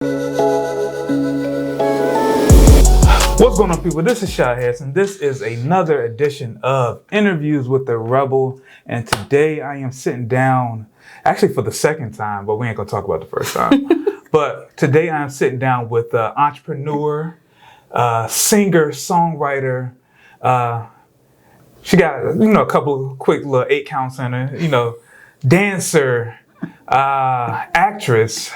What's going on, people? This is Shy Harrison. This is another edition of Interviews with the Rebel. And today I am sitting down, actually for the second time, but we ain't gonna talk about the first time. But today I am sitting down with an entrepreneur, singer, songwriter. She got, a couple of quick little 8 counts in her, dancer, actress,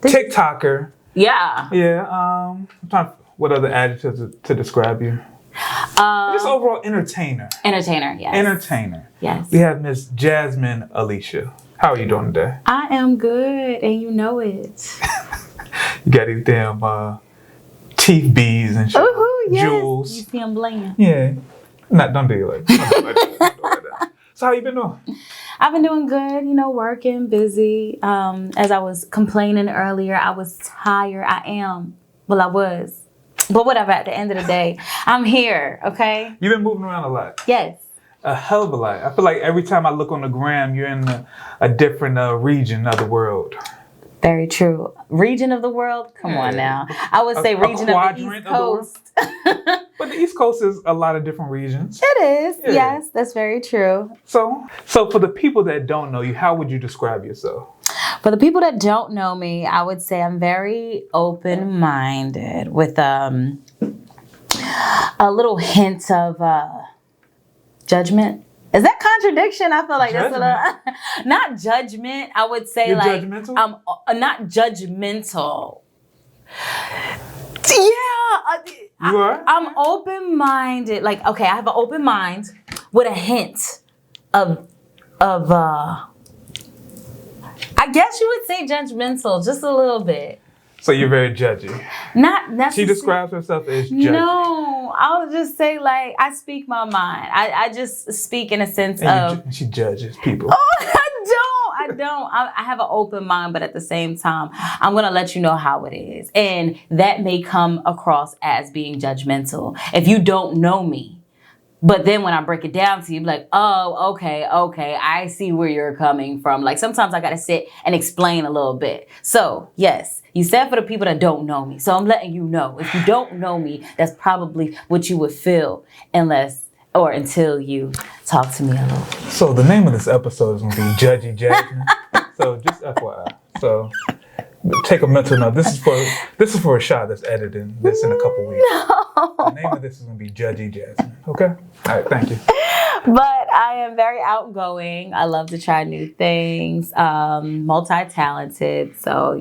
TikToker. Yeah. Yeah. I'm trying. What other adjectives to describe you? Just overall entertainer. Entertainer. Yes. Entertainer. Yes. We have Miss Jasmine Alysha. How are you doing today? I am good, and you know it. You got these damn teeth beads and shit. Ooh, yes. Jewels. You see them bling. Yeah. Don't do it like that. Don't do it like that. So how you been doing? I've been doing good, working, busy. As I was complaining earlier, I was tired. I am. Well, I was. But whatever, at the end of the day, I'm here, okay? You've been moving around a lot. Yes. A hell of a lot. I feel like every time I look on the gram, you're in a different region of the world. Very true. Region of the world? Come on now. I would say region of the East Coast. But the East Coast is a lot of different regions. It is. Yeah. Yes, that's very true. So for the people that don't know you, how would you describe yourself? For the people that don't know me, I would say I'm very open-minded with a little hint of judgment. Is that contradiction? I feel like judgment. That's a little, not judgment. I would say You're like judgmental? Not judgmental. Yeah, you are? I'm open-minded. Like, okay, I have an open mind with a hint of I guess you would say judgmental, just a little bit. So you're very judgy. Not necessarily. She describes herself as judgy. No, I would just say like I speak my mind. I just speak in a sense of. She judges people. Oh, I don't. I have an open mind, but at the same time, I'm gonna let you know how it is, and that may come across as being judgmental if you don't know me. But then when I break it down to you, be like, oh, okay, I see where you're coming from. Like sometimes I gotta sit and explain a little bit. So yes, you said for the people that don't know me. So I'm letting you know. If you don't know me, that's probably what you would feel until you talk to me a little. So the name of this episode is gonna be Judgy Jasmine. So just FYI. So take a mental note. This is for a shot that's editing this in a couple weeks. No. The name of this is gonna be Judgy Jasmine. Okay? All right, thank you. But I am very outgoing. I love to try new things. Multi-talented. So,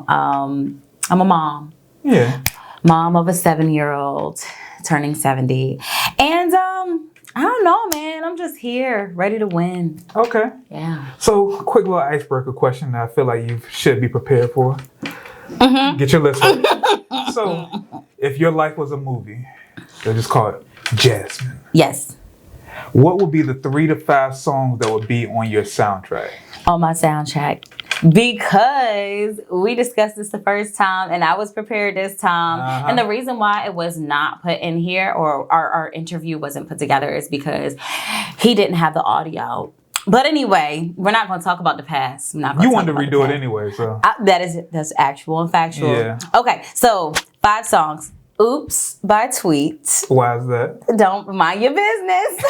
I'm a mom. Yeah. Mom of a 7-year-old turning 70. And I don't know, man. I'm just here, ready to win. Okay. Yeah. So, quick little icebreaker question that I feel like you should be prepared for. Mm-hmm. Get your list ready. So, if your life was a movie, they'll just call it Jasmine. Yes. What would be the 3 to 5 songs that would be on your soundtrack? On my soundtrack. Because we discussed this the first time and I was prepared this time. Uh-huh. And the reason why it was not put in here or our interview wasn't put together is because he didn't have the audio. But anyway, we're not going to talk about the past. You wanted to redo it anyway, so. That's actual and factual. Yeah. Okay, so 5 songs. Oops by Tweet. Why is that? Don't mind your business.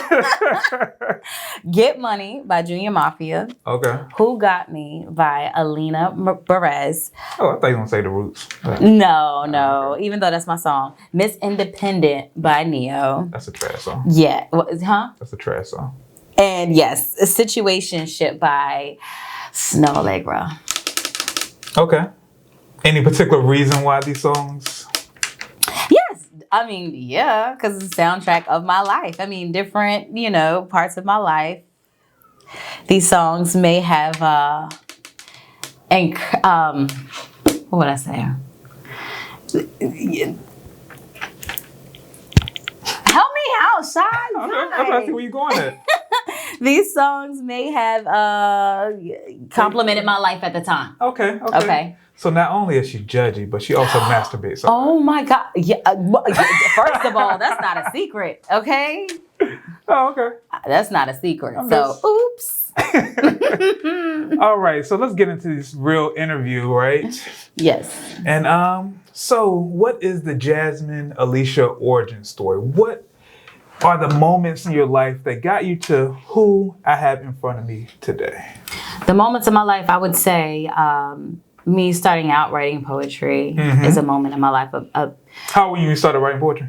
Get Money by Junior Mafia. Okay. Who Got Me by Alina Perez. Oh, I thought you were going to say The Roots. No. Okay. Even though that's my song. Miss Independent by Neo. That's a trash song. Yeah. Huh? That's a trash song. And yes, Situationship by Snow Allegra. Okay. Any particular reason why these songs? I mean, yeah, because it's the soundtrack of my life. I mean, different, parts of my life. These songs may have, what would I say? Help me out, Shy. I'm trying to see where you're going at. These songs may have complimented my life at the time. Okay. So not only is she judgy, but she also masturbates. Oh my God. Yeah. First of all, that's not a secret, okay? Oh, okay. That's not a secret. I'm So, just- oops. All right, so let's get into this real interview, right? Yes. And so what is the Jasmine Alysha origin story? What are the moments in your life that got you to who I have in front of me today? The moments in my life, I would say, me starting out writing poetry is a moment in my life. How old were you when you started writing poetry?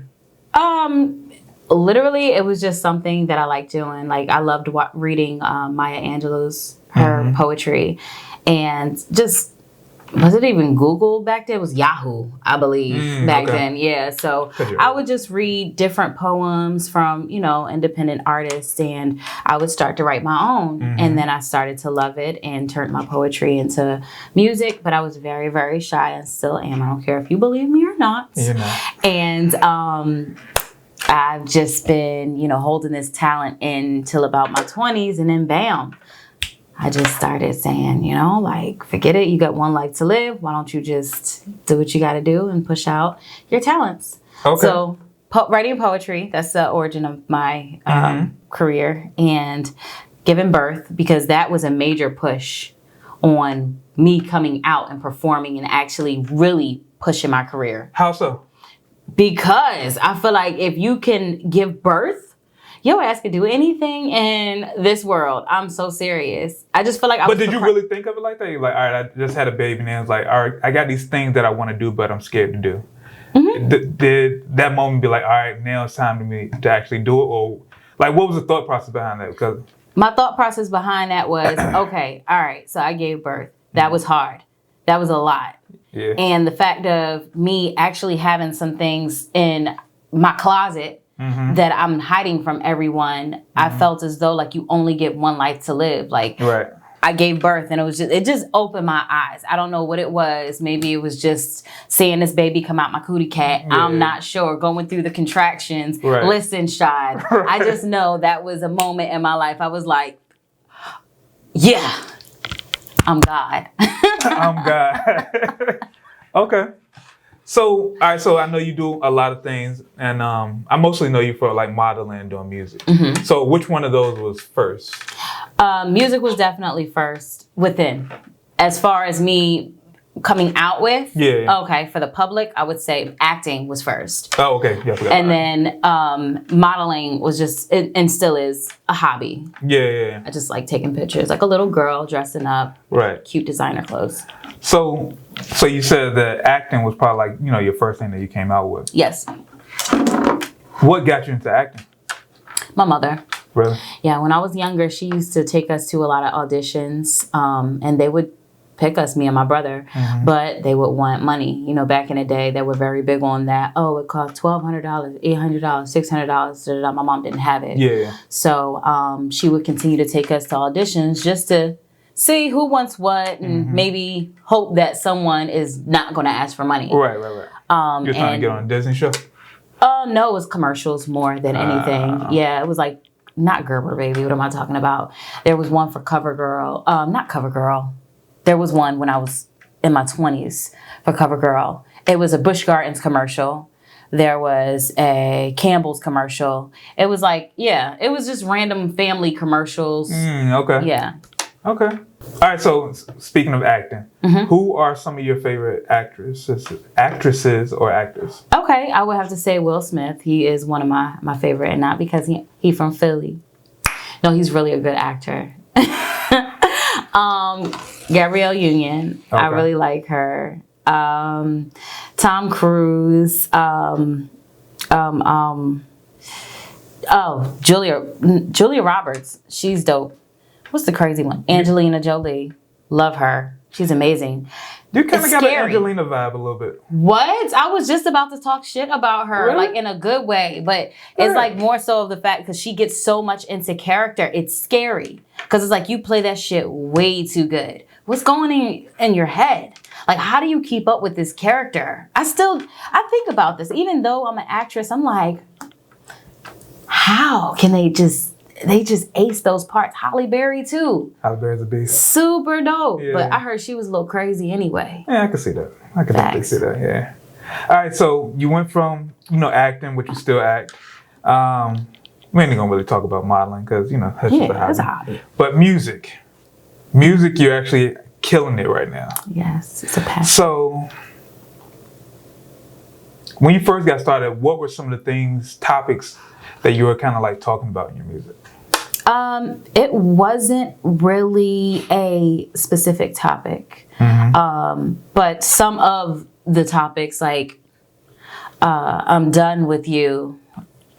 Literally, it was just something that I liked doing. Like, I loved reading Maya Angelou's, her poetry. And just, was it even Google back then? It was Yahoo, I believe, back then. Yeah, so I would just read different poems from, independent artists, and I would start to write my own. And then I started to love it and turned my poetry into music. But I was very, very shy and still am. I don't care if you believe me or not. You know. And I've just been, holding this talent in till about my 20s, and then bam, I just started saying, forget it. You got one life to live. Why don't you just do what you got to do and push out your talents? Okay. So writing poetry, that's the origin of my career, and giving birth, because that was a major push on me coming out and performing and actually really pushing my career. How so? Because I feel like if you can give birth, your ass can do anything in this world. I'm so serious. I just feel like But did you really think of it like that? You're like, all right, I just had a baby, and it's like, all right, I got these things that I want to do, but I'm scared to do. Did that moment be like, all right, now it's time to me to actually do it? Or like, what was the thought process behind that? Because my thought process behind that was, okay, all right, so I gave birth. That was hard. That was a lot. Yeah. And the fact of me actually having some things in my closet that I'm hiding from everyone, I felt as though like you only get one life to live. Like, right. I gave birth, and it just opened my eyes. I don't know what it was. Maybe it was just seeing this baby come out my cootie cat. Yeah. I'm not sure. Going through the contractions. Right. Listen, Shad. I just know that was a moment in my life. I was like, yeah, I'm God. I'm God. Okay. So, all right. So I know you do a lot of things, and I mostly know you for like modeling and doing music. So which one of those was first? Music was definitely first within. As far as me coming out with, okay, for the public, I would say acting was first. Oh, okay. Yeah, and then modeling was just, and still is, a hobby. Yeah. I just like taking pictures, like a little girl dressing up, right, cute designer clothes. So you said that acting was probably like, your first thing that you came out with. Yes. What got you into acting? My mother. Really? Yeah, when I was younger, she used to take us to a lot of auditions, and they would pick us, me and my brother, but they would want money. Back in the day, they were very big on that. Oh, it cost $1,200, $800, $600. My mom didn't have it. Yeah. So she would continue to take us to auditions just to see who wants what, and maybe hope that someone is not going to ask for money. Right. You're trying to get on a Disney show? No, it was commercials more than anything. Yeah, it was like, not Gerber Baby. What am I talking about? There was one for CoverGirl. Not CoverGirl. There was one when I was in my 20s for CoverGirl. It was a Busch Gardens commercial. There was a Campbell's commercial. It was like, it was just random family commercials. Okay. Yeah. Okay. All right. So speaking of acting, who are some of your favorite actresses or actors? Okay, I would have to say Will Smith. He is one of my favorite, and not because he from Philly. No, he's really a good actor. Gabrielle Union. Okay. I really like her. Tom Cruise. Julia Roberts. She's dope. What's the crazy one? Angelina Jolie. Love her. She's amazing. You kind of got an Angelina vibe a little bit. What? I was just about to talk shit about her, like in a good way. But it's like more so of the fact because she gets so much into character. It's scary. Because it's like you play that shit way too good. What's going in your head? Like, how do you keep up with this character? I think about this. Even though I'm an actress, I'm like, how can they just ace those parts? Halle Berry too. Halle Berry's a beast. Super dope. Yeah. But I heard she was a little crazy anyway. Yeah, I can see that. I can definitely see that, yeah. All right, so you went from, acting, which you still act. we ain't gonna really talk about modeling because, you know, that's just a hobby. It's a hobby. But music, you're actually killing it right now. Yes, it's a passion. So, when you first got started, what were some of the topics that you were kind of like talking about in your music? It wasn't really a specific topic. But some of the topics, like, I'm done with you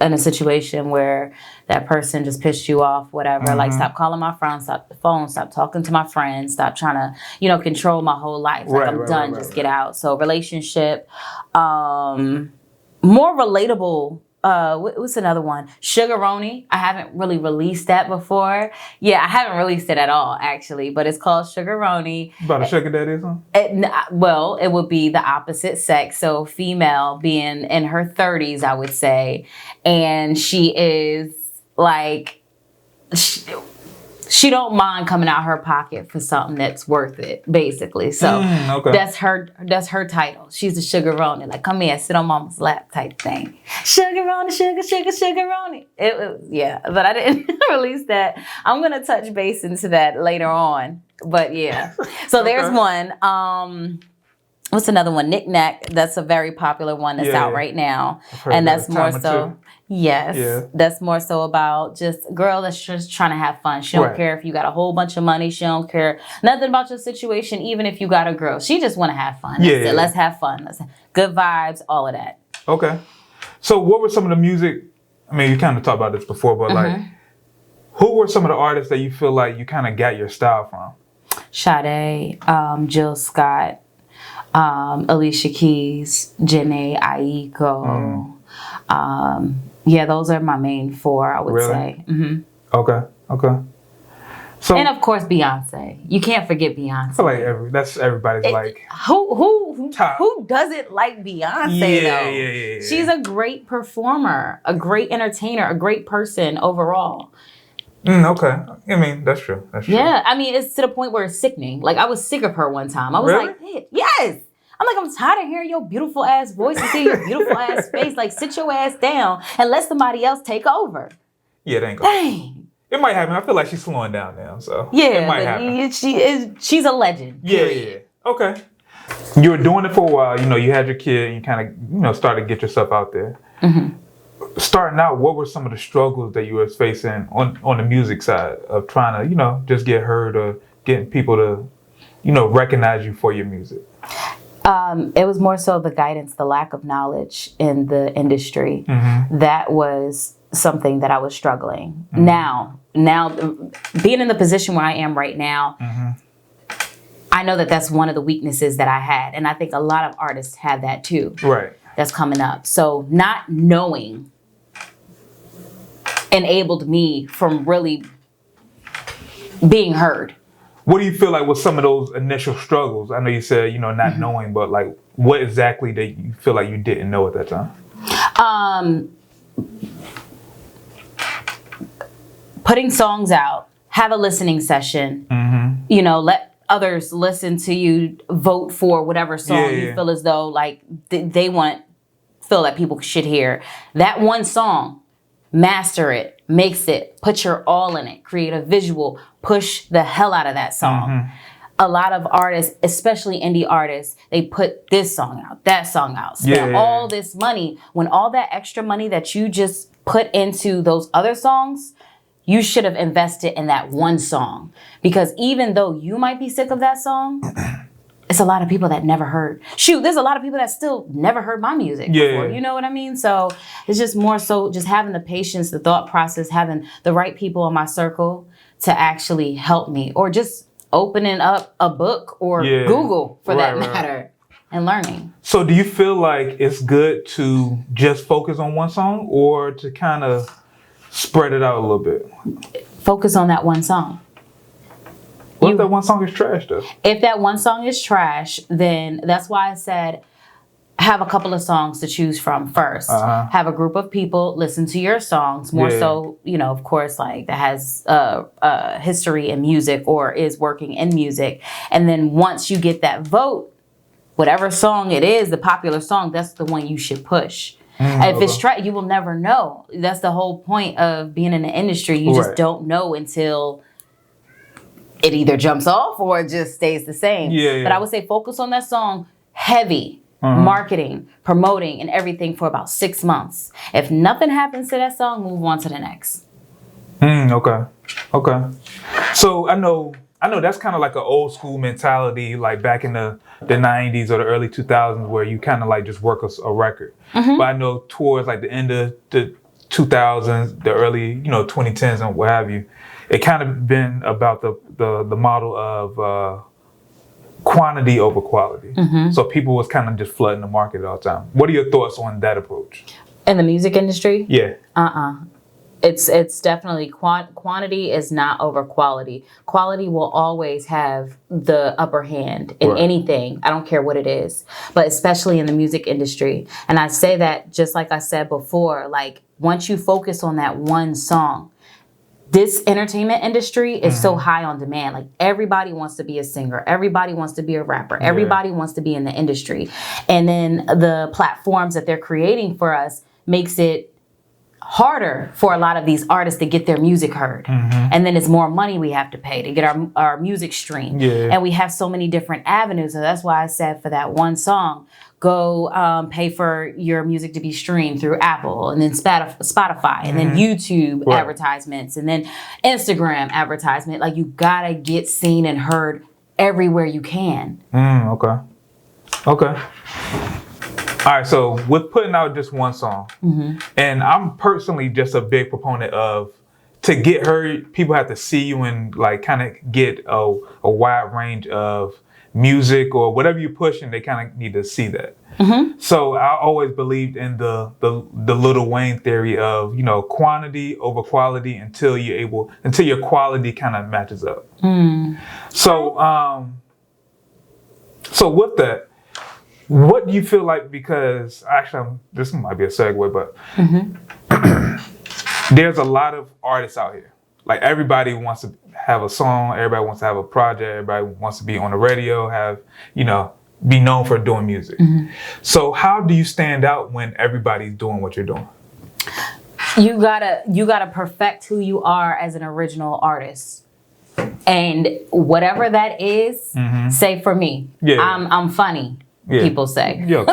in a situation where that person just pissed you off, whatever. Like, stop calling my friends, stop the phone, stop talking to my friends, stop trying to, you know, control my whole life. Like, I'm done, just get out. So relationship, more relatable. What's another one? Sugaroni. I haven't really released that before. Yeah, I haven't released it at all, actually, but it's called Sugaroni. About a sugar daddy or something? It would be the opposite sex. So female being in her 30s, I would say. And she is like, she don't mind coming out her pocket for something that's worth it, basically. So okay. that's her title. She's a sugaroni. Like, come here, sit on mama's lap type thing. Sugaroni, sugaroni. Yeah, but I didn't release that. I'm going to touch base into that later on. But yeah. So there's one. What's another one? Knick-Knack. That's a very popular one that's out right now. And that's more so... Yes, that's more so about just a girl that's just trying to have fun. She don't care if you got a whole bunch of money. She don't care nothing about your situation, even if you got a girl. She just want to have fun. That's it. Let's have fun. Good vibes, all of that. Okay. So what were some of the music, I mean, you kind of talked about this before, but like, who were some of the artists that you feel like you kind of got your style from? Sade, Jill Scott, Alicia Keys, Janae Aiko. Yeah, those are my main four, I would say. Okay. So, and of course, Beyonce. You can't forget Beyonce. I feel like that's everybody's like. Who doesn't like Beyonce though? Yeah. She's a great performer, a great entertainer, a great person overall. Okay. I mean, that's true. Yeah, I mean, it's to the point where it's sickening. Like, I was sick of her one time. I was like, hey, yes. I'm tired of hearing your beautiful ass voice and seeing your beautiful ass face. Like, sit your ass down and let somebody else take over. Yeah, it ain't gonna. Dang. It might happen. I feel like she's slowing down now, so yeah, it might happen. She's a legend. Yeah. Okay. You were doing it for a while. You know, you had your kid, and you kind of, you know, started to get yourself out there. Starting out, what were some of the struggles that you were facing on the music side of trying to, you know, just get heard or getting people to, you know, recognize you for your music? It was more so the guidance, the lack of knowledge in the industry. That was something that I was struggling. Now, being in the position where I am right now, I know that that's one of the weaknesses that I had. And I think a lot of artists have that too. Right. That's coming up. So not knowing enabled me from really being heard. What do you feel like was some of those initial struggles? I know you said, you know, not knowing, but like what exactly that you feel like you didn't know at that time? Putting songs out, have a listening session, you know, let others listen to you, vote for whatever song you feel as though like they feel that people should hear. That one song, master it, mix it, put your all in it, create a visual, push the hell out of that song. A lot of artists, especially indie artists, they put this song out, that song out, spend all this money. When all that extra money that you just put into those other songs, you should have invested in that one song. Because even though you might be sick of that song, it's a lot of people that never heard. There's a lot of people that still never heard my music before. You know what I mean? So it's just more so just having the patience, the thought process, having the right people in my circle to actually help me, or just opening up a book or Google for that matter and learning. So do you feel like it's good to just focus on one song or to kind of spread it out a little bit? Focus on that one song. What if that one song is trash though? If that one song is trash, then that's why I said have a couple of songs to choose from first. Have a group of people listen to your songs, more so, you know, of course, like that has history in music or is working in music. And then once you get that vote, whatever song it is, the popular song, that's the one you should push. If it's trash, you will never know. That's the whole point of being in the industry. You just don't know until it either jumps off or it just stays the same. But I would say focus on that song heavy, marketing, promoting, and everything for about 6 months. If nothing happens to that song, move on to the next. Okay. So I know that's kind of like an old school mentality, like back in the 90s or the early 2000s, where you kind of like just work a record. But I know towards like the end of the 2000s, the early 2010s and what have you, it kind of been about the model of quantity over quality. So people was kind of just flooding the market all the time. What are your thoughts on that approach? In the music industry? Yeah. It's definitely quantity is not over quality. Quality will always have the upper hand in anything. I don't care what it is, but especially in the music industry. And I say that just like I said before, like once you focus on that one song, this entertainment industry is so high on demand. Like everybody wants to be a singer. Everybody wants to be a rapper. Everybody wants to be in the industry. And then the platforms that they're creating for us makes it harder for a lot of these artists to get their music heard. And then it's more money we have to pay to get our music streamed. And we have so many different avenues. So that's why I said for that one song, go pay for your music to be streamed through Apple and then Spotify and then YouTube advertisements and then Instagram advertisement. Like you gotta get seen and heard everywhere you can. Okay. All right, so with putting out just one song, and I'm personally just a big proponent of, to get heard, people have to see you and like kind of get a wide range of music or whatever you're pushing. They kind of need to see that. So I always believed in the Lil Wayne theory of quantity over quality until your quality kind of matches up. So with that, what do you feel like, because actually this might be a segue, but there's a lot of artists out here. Like everybody wants to have a song, everybody wants to have a project, everybody wants to be on the radio, be known for doing music. So how do you stand out when everybody's doing what you're doing? You gotta perfect who you are as an original artist. And whatever that is, say for me, I'm funny. People say. So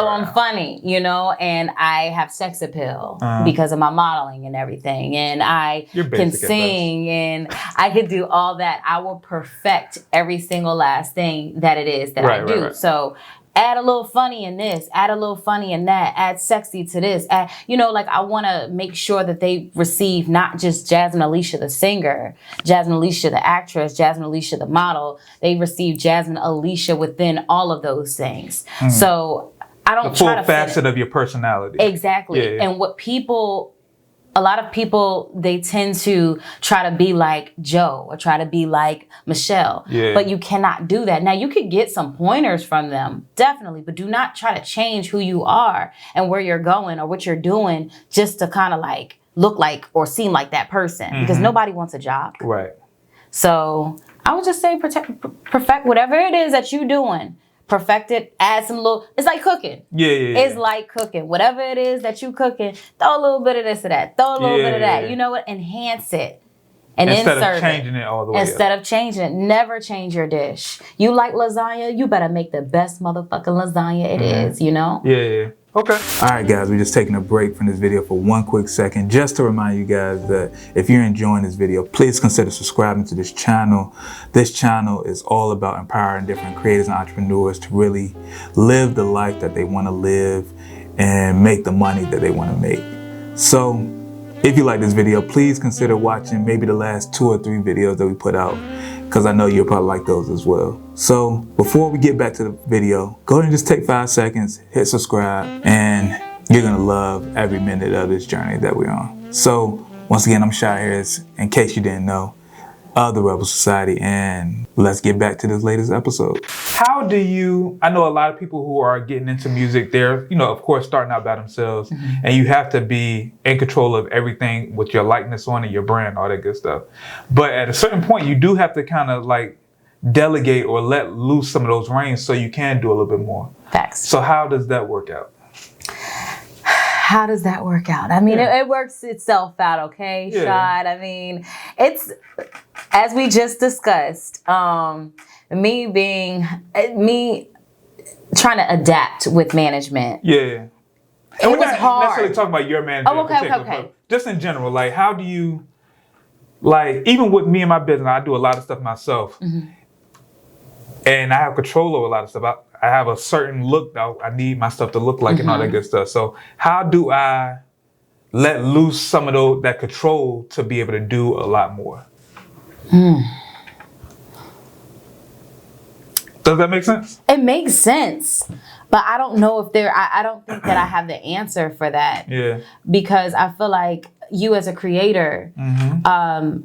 I'm funny, and I have sex appeal because of my modeling and everything. And I can sing and I can do all that. I will perfect every single last thing that it is that I do. So add a little funny in this, add a little funny in that, add sexy to this. I want to make sure that they receive not just Jasmine Alysha, the singer, Jasmine Alysha, the actress, Jasmine Alysha, the model. They receive Jasmine Alysha within all of those things. So I don't try to full facet of your personality. Exactly. And what a lot of people, they tend to try to be like Joe or try to be like Michelle. But you cannot do that. Now, you could get some pointers from them, definitely, but do not try to change who you are and where you're going or what you're doing just to kind of like look like or seem like that person, because nobody wants a job. So I would just say perfect whatever it is that you're doing. Perfect it, add some little, it's like cooking. It's like cooking. Whatever it is that you cooking, throw a little bit of this or that, throw a little bit of that. You know what? Enhance it. And instead insert of changing it all the way. Instead of changing it, never change your dish. You like lasagna, you better make the best motherfucking lasagna it is, Okay. All right, guys, we're just taking a break from this video for one quick second, just to remind you guys that if you're enjoying this video, please consider subscribing to this channel. This channel is all about empowering different creators and entrepreneurs to really live the life that they want to live and make the money that they want to make. So if you like this video, please consider watching maybe the last 2 or 3 videos that we put out, because I know you'll probably like those as well. So before we get back to the video, go ahead and just take 5 seconds, hit subscribe, and you're gonna love every minute of this journey that we're on. So once again, I'm Shy Harris, in case you didn't know, of the Rebel Society, and let's get back to this latest episode. How do you, I know a lot of people who are getting into music, they're, of course, starting out by themselves, and you have to be in control of everything with your likeness on it, your brand, all that good stuff. But at a certain point, you do have to kind of like delegate or let loose some of those reins so you can do a little bit more. Facts. So how does that work out? how does that work out? I mean, it works itself out, okay, Shad? I mean, it's, as we just discussed, me trying to adapt with management. Yeah. And we're not necessarily talking about your management in particular, but just in general, like, how do you, like, even with me and my business, I do a lot of stuff myself. And I have control over a lot of stuff. I have a certain look that I need my stuff to look like and all that good stuff. So how do I let loose some of that control to be able to do a lot more? Does that make sense? It makes sense. But I don't know if I don't think that I have the answer for that. Yeah. Because I feel like you as a creator,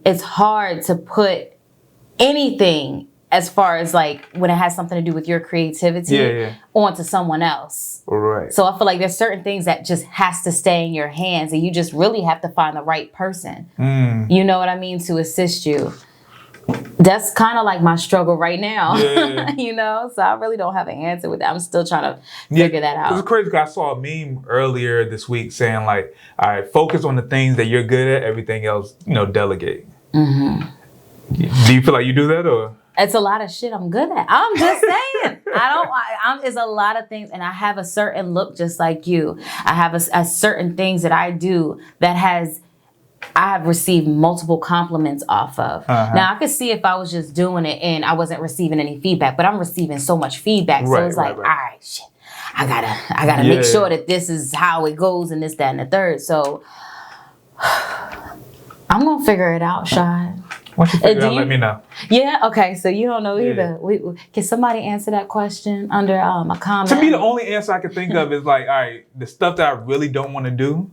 it's hard to put anything as far as like when it has something to do with your creativity onto someone else. Right. So I feel like there's certain things that just has to stay in your hands, and you just really have to find the right person. You know what I mean? To assist you. That's kind of like my struggle right now. You know? So I really don't have an answer with that. I'm still trying to figure that out. It's crazy because I saw a meme earlier this week saying like, all right, focus on the things that you're good at, everything else, delegate. Do you feel like you do that, or? It's a lot of shit I'm good at. I'm just saying. It's a lot of things, and I have a certain look just like you. I have a certain things that I do that I have received multiple compliments off of. Now I could see if I was just doing it and I wasn't receiving any feedback, but I'm receiving so much feedback. So it's like, all right, shit, I gotta make sure that this is how it goes and this, that, and the third. So I'm gonna figure it out, Shad. Once you figure it out, let me know. Yeah, okay, so you don't know either. Can somebody answer that question under a comment? To me, the only answer I can think of is like, all right, the stuff that I really don't want to do,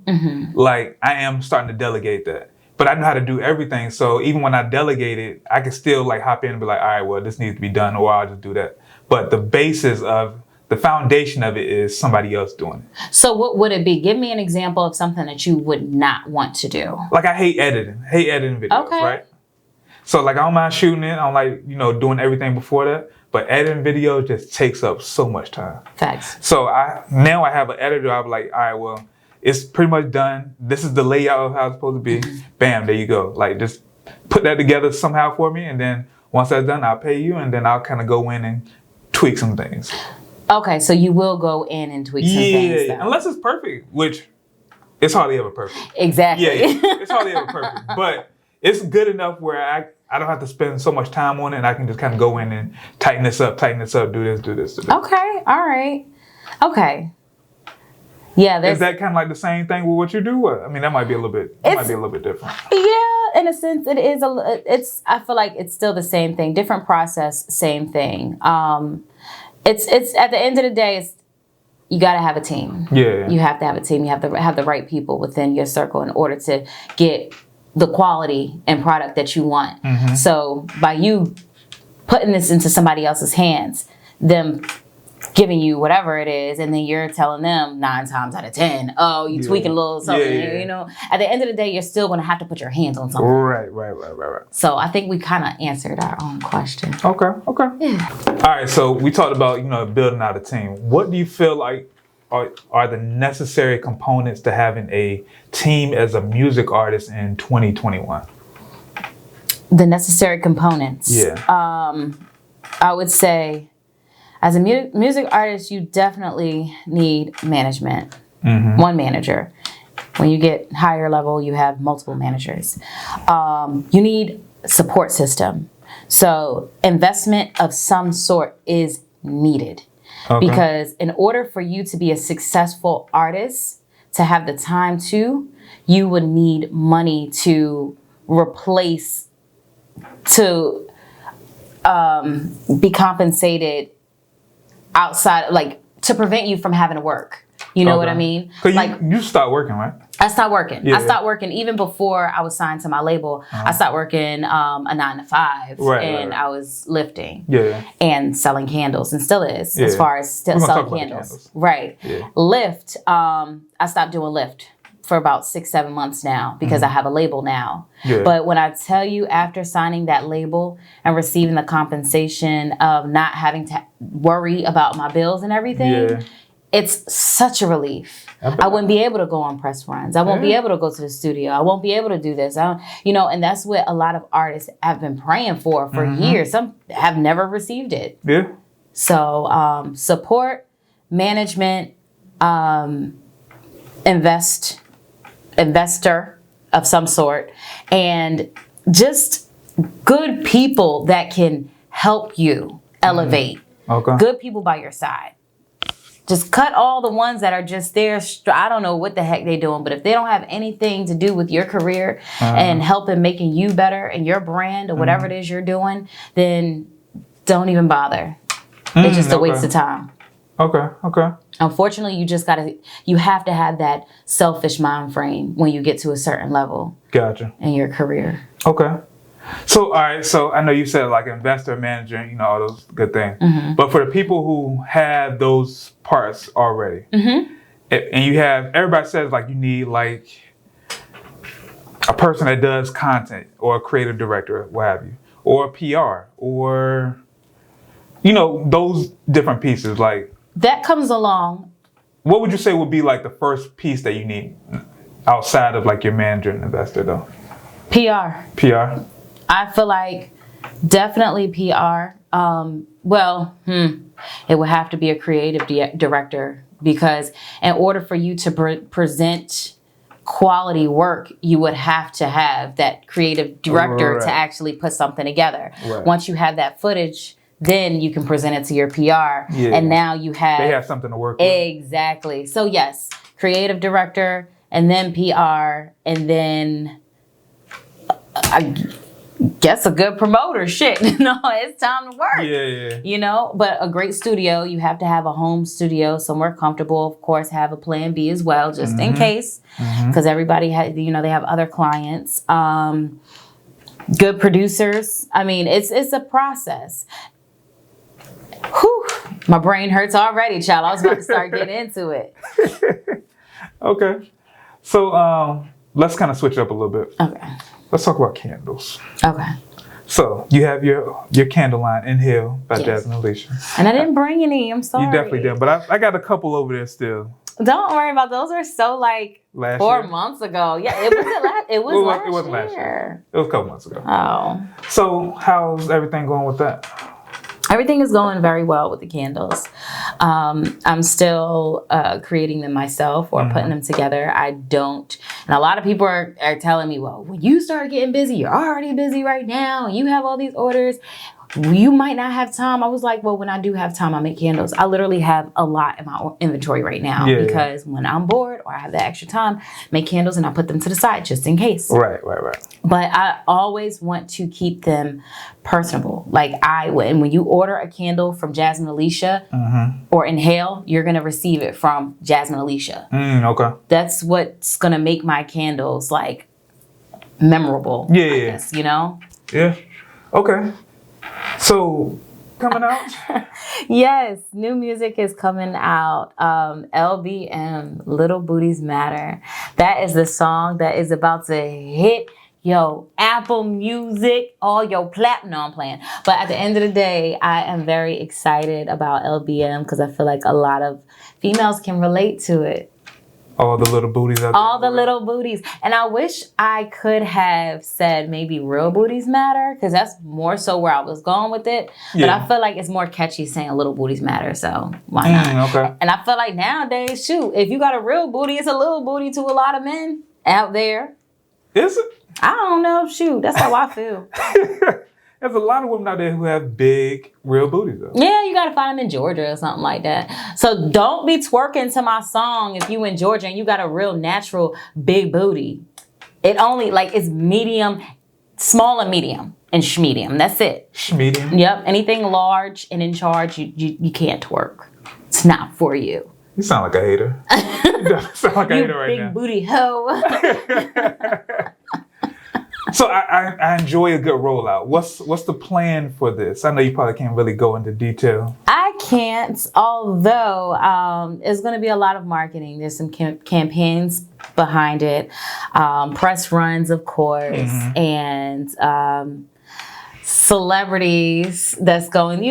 like I am starting to delegate that. But I know how to do everything, so even when I delegate it, I can still like hop in and be like, all right, well, this needs to be done, or I'll just do that. But the basis of the foundation of it is somebody else doing it. So what would it be? Give me an example of something that you would not want to do. Like I hate editing videos, right? So like I don't mind shooting it. I don't like, doing everything before that. But editing video just takes up so much time. Facts. So now I have an editor. I'm like, all right, well, it's pretty much done. This is the layout of how it's supposed to be. Bam, there you go. Like just put that together somehow for me. And then once that's done, I'll pay you. And then I'll kind of go in and tweak some things. Okay, so you will go in and tweak some things. Yeah, unless it's perfect, which it's hardly ever perfect. Exactly. Yeah, it's hardly ever perfect. But it's good enough where I don't have to spend so much time on it, and I can just kind of go in and tighten this up, do this. Okay, all right. Okay. Yeah, is that kind of like the same thing with what you do? I mean, that might be a little bit different. Yeah, in a sense, it is. I feel like it's still the same thing, different process, same thing. It's at the end of the day, you got to have a team. Yeah. You have to have a team. You have to have the right people within your circle in order to get the quality and product that you want. So by you putting this into somebody else's hands, them giving you whatever it is, and then you're telling them 9 times out of 10, oh, you tweaking a little something. At the end of the day, you're still going to have to put your hands on something. Right. So I think we kind of answered our own question. Okay. Yeah. All right, so we talked about, building out a team. What do you feel like are the necessary components to having a team as a music artist in 2021? The necessary components. Yeah. I would say, as a music artist, you definitely need management. One manager. When you get higher level, you have multiple managers. You need support system. So investment of some sort is needed. Okay. Because in order for you to be a successful artist, to have the time you would need money to replace, to be compensated outside, like to prevent you from having to work. You know what I mean? Like you start working, right? I stopped working. Yeah. I stopped working even before I was signed to my label. I stopped working a 9 to 5, and I was lifting and selling candles, and still is as far as still selling candles. Right. Yeah. Lift. I stopped doing lift for about 6-7 months now because I have a label now. Yeah. But when I tell you, after signing that label and receiving the compensation of not having to worry about my bills and everything. Yeah. it's such a relief. I wouldn't be able to go on press runs. I won't be able to go to the studio. I won't be able to do this. And that's what a lot of artists have been praying for years. Some have never received it. Yeah. So support, management, investor of some sort, and just good people that can help you elevate. Okay. Good people by your side. Just cut all the ones that are just there. I don't know what the heck they're doing, but if they don't have anything to do with your career and helping making you better and your brand or whatever it is you're doing, then don't even bother. It's just a waste of time. Okay. Unfortunately, you have to have that selfish mind frame when you get to a certain level. Gotcha. In your career. Okay. So, all right. So I know you said like investor, manager, all those good things. But for the people who have those parts already, and you have, everybody says like you need like a person that does content or a creative director, what have you, or a PR, or those different pieces. Like that comes along. What would you say would be like the first piece that you need outside of like your manager and investor though? PR. I feel like definitely PR. It would have to be a creative director, because in order for you to present quality work, you would have to have that creative director to actually put something together. Right. Once you have that footage, then you can present it to your PR. Yeah. And now they have something to work with. Exactly. So yes, creative director, and then PR, and then I guess a good promoter. Shit, it's time to work. Yeah. But a great studio, you have to have a home studio, somewhere comfortable. Of course, have a plan B as well, just in case, because everybody has, they have other clients. Good producers. I mean, it's a process. Whew, my brain hurts already, child. I was about to start getting into it. Okay, so let's kind of switch up a little bit. Okay. Let's talk about candles. Okay. So you have your candle line, Inhale by Jasmine Alysha. And I didn't bring any. I'm sorry. You definitely didn't, but I got a couple over there still. Don't worry about those. Are so like last 4 months ago. Yeah, it wasn't last year. It was a couple months ago. Oh. So how's everything going with that? Everything is going very well with the candles. I'm still creating them myself or putting them together. And a lot of people are telling me, well, when you start getting busy, you're already busy right now, and you have all these orders, you might not have time. I was like, well, when I do have time, I make candles. I literally have a lot in my inventory right now because when I'm bored or I have the extra time, make candles and I put them to the side just in case. Right. But I always want to keep them personable. Like when you order a candle from Jasmine Alysha or Inhale, you're going to receive it from Jasmine Alysha. Okay. That's what's going to make my candles like memorable. Yeah. I guess, Yeah. Okay. So, coming out? Yes, new music is coming out. LBM, Little Booties Matter. That is the song that is about to hit your Apple Music, all your platinum. No, I'm playing. But at the end of the day, I am very excited about LBM because I feel like a lot of females can relate to it. All the little booties out there. All the little booties. And I wish I could have said maybe real booties matter, because that's more so where I was going with it. Yeah. But I feel like it's more catchy saying little booties matter, so why not? Okay. And I feel like nowadays, shoot, if you got a real booty, it's a little booty to a lot of men out there. Is it? I don't know. Shoot, that's how I feel. There's a lot of women out there who have big, real booties, though. Yeah, you got to find them in Georgia or something like that. So don't be twerking to my song if you in Georgia and you got a real natural big booty. It's medium, small and medium, and schmedium. That's it. Schmedium? Yep. Anything large and in charge, you can't twerk. It's not for you. You sound like a hater. You sound like a hater right now. Big booty hoe. So I enjoy a good rollout. What's the plan for this? I know you probably can't really go into detail. I can't, although it's going to be a lot of marketing. There's some campaigns behind it, press runs, of course, and celebrities that's going, the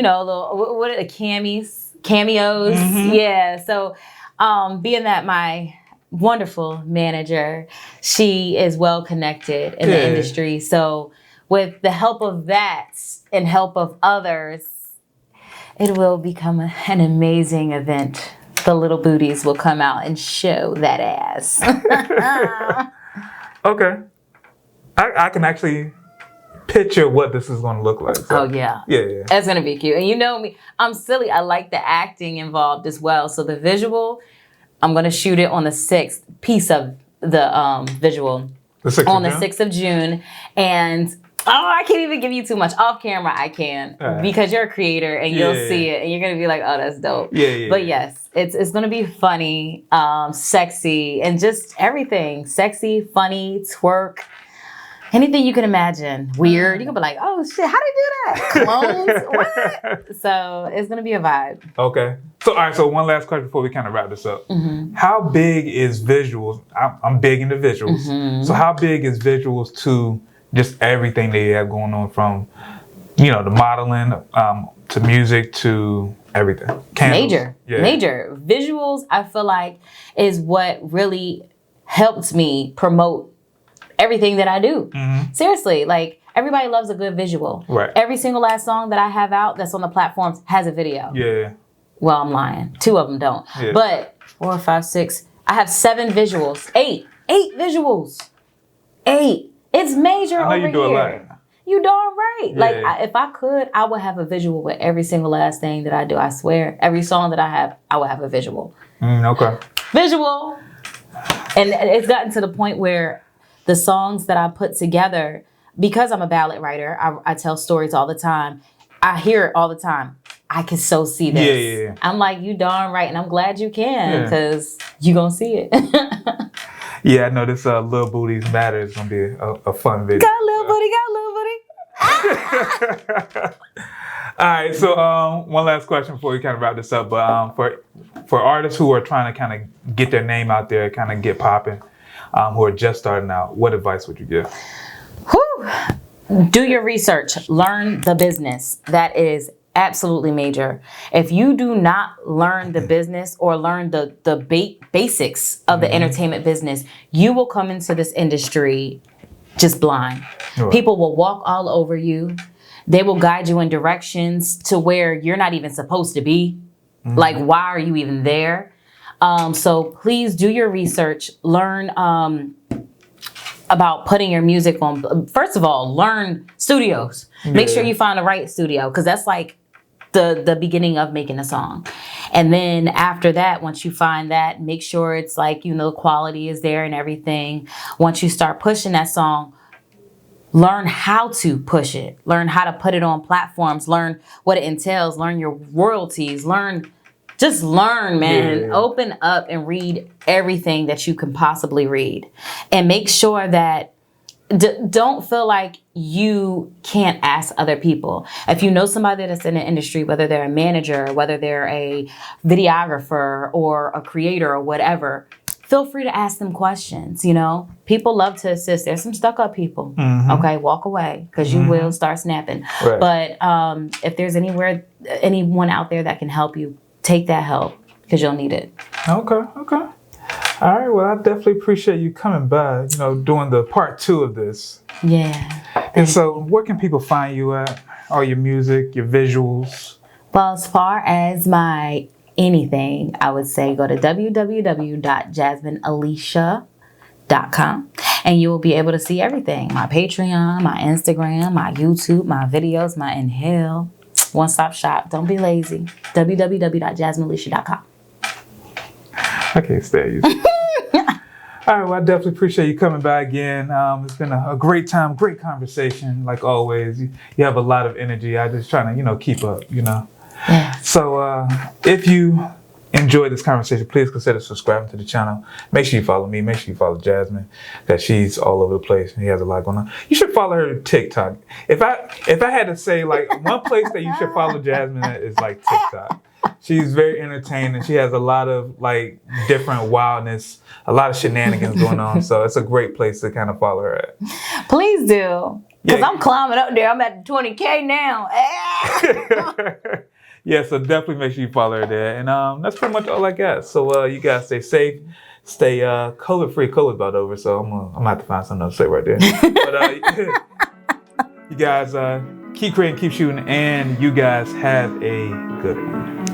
Cammys cameos. Yeah. So being that my wonderful manager, she is well connected in the industry. So with the help of that and help of others, it will become an amazing event. The little booties will come out and show that ass. Okay. I can actually picture what this is going to look like. So. Oh, yeah. Yeah. That's going to be cute. And you know me, I'm silly. I like the acting involved as well. So the visual, I'm going to shoot it on the 6th piece of the visual. The 6th on of the June? 6th of June. And I can't even give you too much. Off camera, I can. Right. Because you're a creator and you'll see it and you're going to be like, oh, that's dope. Yeah. But yes, it's going to be funny, sexy, and just everything. Sexy, funny, twerk. Anything you can imagine. Weird. You can be like, oh, shit, how they do that? Clones? What? So it's going to be a vibe. Okay. So, all right. So one last question before we kind of wrap this up. How big is visuals? I'm big into visuals. So how big is visuals to just everything that you have going on, from, the modeling to music to everything? Candles. Major. Visuals, I feel like, is what really helped me promote everything that I do. Seriously, like, everybody loves a good visual. Right. Every single last song that I have out that's on the platforms has a video. Yeah. Well, I'm lying. 2 of them don't. Yeah. But 4, 5, 6. I have 7 visuals. 8 visuals. 8. It's major over here. I know you do a lot. You darn right. Yeah. Like, if I could, I would have a visual with every single last thing that I do. I swear. Every song that I have, I would have a visual. Okay. Visual. And it's gotten to the point where the songs that I put together, because I'm a ballad writer, I tell stories all the time. I hear it all the time. I can so see this. Yeah. I'm like, you darn right. And I'm glad you can, because you going to see it. Yeah, I know this Lil Booties Matter is going to be a fun video. Got a little booty. All right, so one last question before we kind of wrap this up. But for artists who are trying to kind of get their name out there, kind of get popping, who are just starting out, what advice would you give? Do your research. Learn the business. That is absolutely major. If you do not learn the business or learn the basics of the entertainment business, you will come into this industry just blind. Right. People will walk all over you. They will guide you in directions to where you're not even supposed to be. Like, why are you even there? So please do your research. Learn about putting your music on. First of all, learn studios. Make sure you find the right studio, because that's like the beginning of making a song. And then after that, once you find that, make sure it's like, the quality is there and everything. Once you start pushing that song, learn how to push it. Learn how to put it on platforms. Learn what it entails. Learn your royalties. Just learn, man. Yeah. Open up and read everything that you can possibly read. And make sure that don't feel like you can't ask other people. If you know somebody that's in the industry, whether they're a manager, whether they're a videographer or a creator or whatever, feel free to ask them questions. People love to assist. There's some stuck up people. Okay, walk away, because you will start snapping. Right. But if there's anyone out there that can help you, take that help, because you'll need it. Okay. All right, well, I definitely appreciate you coming by, doing the part 2 of this. Yeah. And so where can people find you at? All your music, your visuals? Well, as far as my anything, I would say go to www.jasminealysha.com, and you will be able to see everything. My Patreon, my Instagram, my YouTube, my videos, my Inhale. One-stop shop. Don't be lazy. www.jasminealysha.com. I can't stand you. All right, well, I definitely appreciate you coming by again. It's been a great time, great conversation, like always. You have a lot of energy. I'm just trying to, keep up, Yeah. So if you enjoyed this conversation, please consider subscribing to the channel. Make sure you follow me. Make sure you follow Jasmine, that she's all over the place and he has a lot going on. You should follow her on TikTok. If I had to say like one place that you should follow Jasmine at, is like TikTok. She's very entertaining. She has a lot of like different wildness, a lot of shenanigans going on. So it's a great place to kind of follow her at. Please do. Because I'm climbing up there. I'm at 20K now. Yeah, so definitely make sure you follow her there. And that's pretty much all I got. So you guys stay safe, stay COVID free. COVID's about over, so I'm gonna have to find something else to say right there. But you guys keep creating, keep shooting, and you guys have a good one.